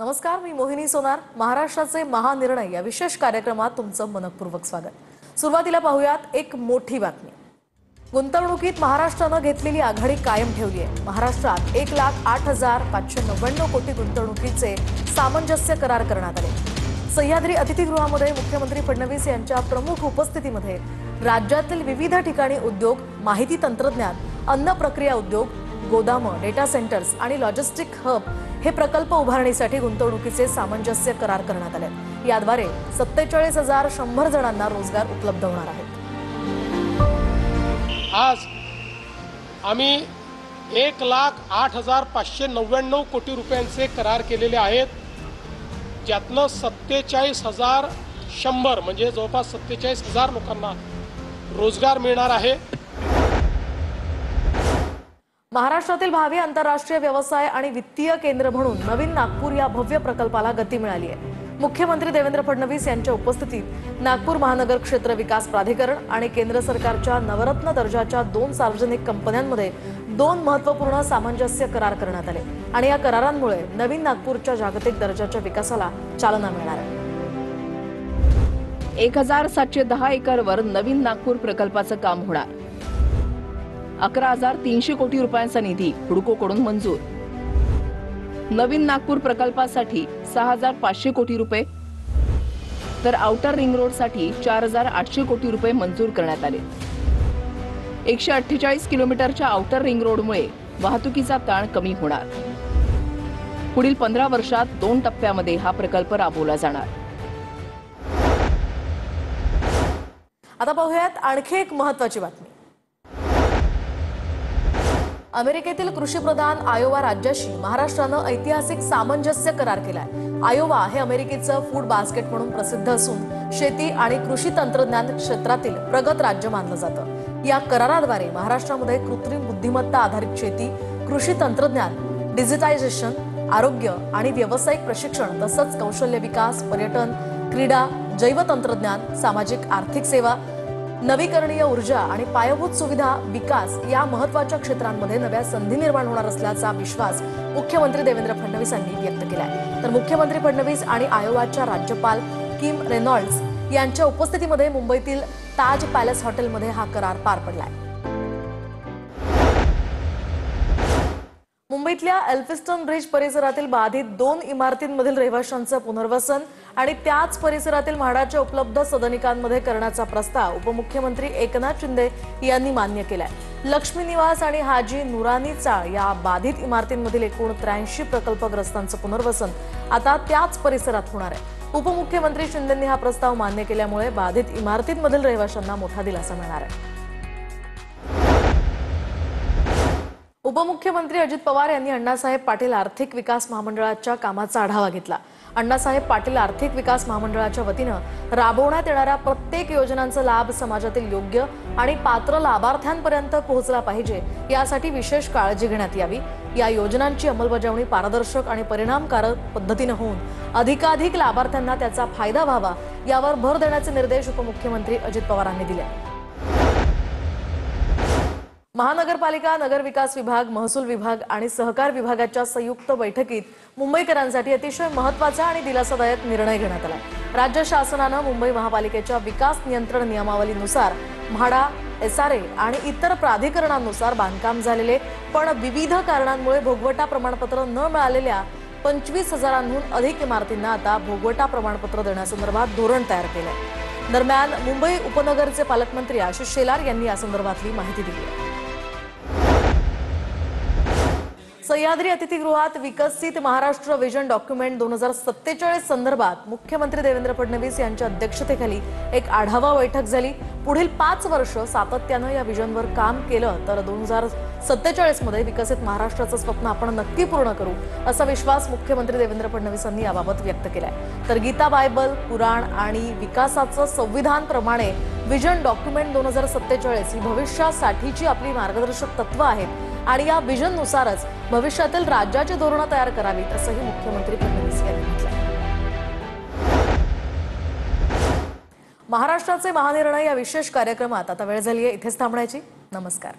नमस्कार, मी मोहिनी सोनार. महाराष्ट्राचे महानिर्णय या विशेष कार्यक्रमात तुमचं मनपूर्वक स्वागत. सुरुवातीला पाहूयात एक मोठी बातमी. गुंतवणुकीत महाराष्ट्राने घेतलेली आघाडी कायम ठेवली आहे. महाराष्ट्रात 1,08,599 कोटी गुंतवणुकीचे सामंजस्य करार करण्यात आले. सह्याद्री अतिथीगृहामध्ये मुख्यमंत्री फडणवीस यांच्या प्रमुख उपस्थितीमध्ये राज्यातील विविध ठिकाणी उद्योग, माहिती तंत्रज्ञान, अन्न प्रक्रिया उद्योग, गोदामं, डेटा सेंटर्स आणि लॉजिस्टिक हब हे प्रकल्प उभारणीसाठी गुंतवणुकीचे सामंजस्य करार करण्यात आले. याद्वारे 47,100 जणांना रोजगार उपलब्ध होणार आहे. आज आम्ही 1,08,599 कोटी रुपयांचे करार केलेले आहेत, ज्यातनं 47,100 म्हणजे जवळपास 47,000 लोकांना रोजगार मिळणार आहे. महाराष्ट्रातील भावी आंतरराष्ट्रीय व्यवसाय आणि वित्तीय केंद्र म्हणून नवीन नागपूर या भव्य प्रकल्पाला गती मिळाली आहे. मुख्यमंत्री देवेंद्र फडणवीस यांच्या उपस्थितीत नागपूर महानगर क्षेत्र विकास प्राधिकरण आणि केंद्र सरकारच्या नवरत्न दर्जाच्या 2 सार्वजनिक कंपन्यांमध्ये 2 महत्त्वपूर्ण सामंजस्य करार करण्यात आले आणि या करारांमुळे नवीन नागपूरच्या जागतिक दर्जाच्या विकासाला चालना मिळणार आहे. 1,710 एकरवर नवीन नागपूर प्रकल्पाचं काम होणार. 11,300 कोटी रुपयांचा निधी हुडकोकडून मंजूर. नवीन नागपूर प्रकल्पासाठी 6,500 कोटी रुपये तर आउटर रिंग रोडसाठी 4,800 कोटी रुपये मंजूर करण्यात आले. 148 किलोमीटरच्या आउटर रिंग रोडमुळे वाहतुकीचा ताण कमी होणार. पुढील 15 वर्षात 2 टप्प्यामध्ये हा प्रकल्प राबवला जाणार. आता पाहूयात आणखी एक महत्त्वाची बातमी. अमेरिकेतील कृषीप्रधान आयोवा राज्याशी महाराष्ट्रानं ऐतिहासिक सामंजस्य करार केलाय. आयोवा हे अमेरिकेचं फूड बास्केट म्हणून प्रसिद्ध असून शेती आणि कृषी तंत्रज्ञान क्षेत्रातील प्रगत राज्य मानलं जातं. या कराराद्वारे महाराष्ट्रामध्ये कृत्रिम बुद्धिमत्ता आधारित शेती, कृषी तंत्रज्ञान, डिजिटायझेशन, आरोग्य आणि व्यावसायिक प्रशिक्षण तसंच कौशल्य विकास, पर्यटन, क्रीडा, जैवतंत्रज्ञान, सामाजिक आर्थिक सेवा, नवीकरणीय ऊर्जा आणि पायाभूत सुविधा विकास या महत्त्वाच्या क्षेत्रांमध्ये नव्या संधी निर्माण होणार असल्याचा विश्वास मुख्यमंत्री देवेंद्र फडणवीस यांनी व्यक्त केलाय. तर मुख्यमंत्री फडणवीस आणि आयोवाच्या राज्यपाल किम रेनॉल्ड्स यांच्या उपस्थितीमध्ये मुंबईतील ताज पॅलेस हॉटेलमध्ये हा करार पार पडलाय. मुंबईतल्या एल्फिस्टन ब्रिज परिसरातील बाधित 2 इमारतींमधील रहिवाशांचं पुनर्वसन आणि त्याच परिसरातील म्हाडाच्या उपलब्ध सदनिकांमध्ये करण्याचा प्रस्ताव उपमुख्यमंत्री एकनाथ शिंदे यांनी मान्य केलाय. लक्ष्मी निवास आणि हाजी नुरानी चाळ या बाधित इमारतींमधील एकूण 83 प्रकल्पग्रस्तांचं पुनर्वसन आता त्याच परिसरात होणार आहे. उपमुख्यमंत्री शिंदेंनी हा प्रस्ताव मान्य केल्यामुळे बाधित इमारतींमधील रहिवाशांना मोठा दिलासा मिळणार आहे. उपमुख्यमंत्री अजित पवार यांनी अण्णासाहेब पाटील आर्थिक विकास महामंडळाच्या कामाचा आढावा घेतला. अण्णासाहेब पाटील आर्थिक विकास महामंडळाच्या वतीनं राबवण्यात येणाऱ्या प्रत्येक योजनांचा लाभ समाजातील योग्य आणि पात्र लाभार्थ्यांपर्यंत पोहोचला पाहिजे, यासाठी विशेष काळजी घेण्यात यावी. या योजनांची अंमलबजावणी पारदर्शक आणि परिणामकारक पद्धतीने होऊन अधिकाधिक लाभार्थ्यांना त्याचा फायदा व्हावा यावर भर देण्याचे निर्देश उपमुख्यमंत्री अजित पवारांनी दिले. महानगरपालिका, नगर विकास विभाग, महसूल विभाग आणि सहकार विभागाच्या संयुक्त बैठकीत मुंबईकरांसाठी अतिशय महत्त्वाचा आणि दिलासादायक निर्णय घेण्यात आला. राज्य शासनानं मुंबई महापालिकेच्या विकास नियंत्रण नियमावलीनुसार म्हाडा, SRA आणि इतर प्राधिकरणांनुसार बांधकाम झालेले पण विविध कारणांमुळे भोगवटा प्रमाणपत्र न मिळालेल्या 25,000हून अधिक इमारतींना आता भोगवटा प्रमाणपत्र देण्यासंदर्भात धोरण तयार केलंय. दरम्यान मुंबई उपनगरचे पालकमंत्री आशिष शेलार यांनी यासंदर्भातली माहिती दिली. सह्याद्री अतिथीगृहात विकसित महाराष्ट्र विजन डॉक्युमेंट 2047 संदर्भात मुख्यमंत्री देवेंद्र फडणवीस यांच्या अध्यक्षतेखाली एक आढावा बैठक झाली. पुढील 5 वर्ष सातत्यानं या विजनवर काम केलं तर 2047 मध्ये विकसित महाराष्ट्राचं स्वप्न आपण नक्की पूर्ण करू, असा विश्वास मुख्यमंत्री देवेंद्र फडणवीस यांनी याबाबत व्यक्त केलाय. तर गीता, बायबल, पुराण आणि विकासाचं संविधान प्रमाणे विजन डॉक्युमेंट 2047 ही भविष्यासाठीची आपली मार्गदर्शक तत्व आहेत आणि या विजननुसारच भविष्यातील राज्याची धोरणं तयार करावीत, असंही मुख्यमंत्री फडणवीस यांनी म्हटलंय. महाराष्ट्राचे महानिर्णय या विशेष कार्यक्रमात आता वेळ झाली आहे इथेच थांबण्याची. नमस्कार.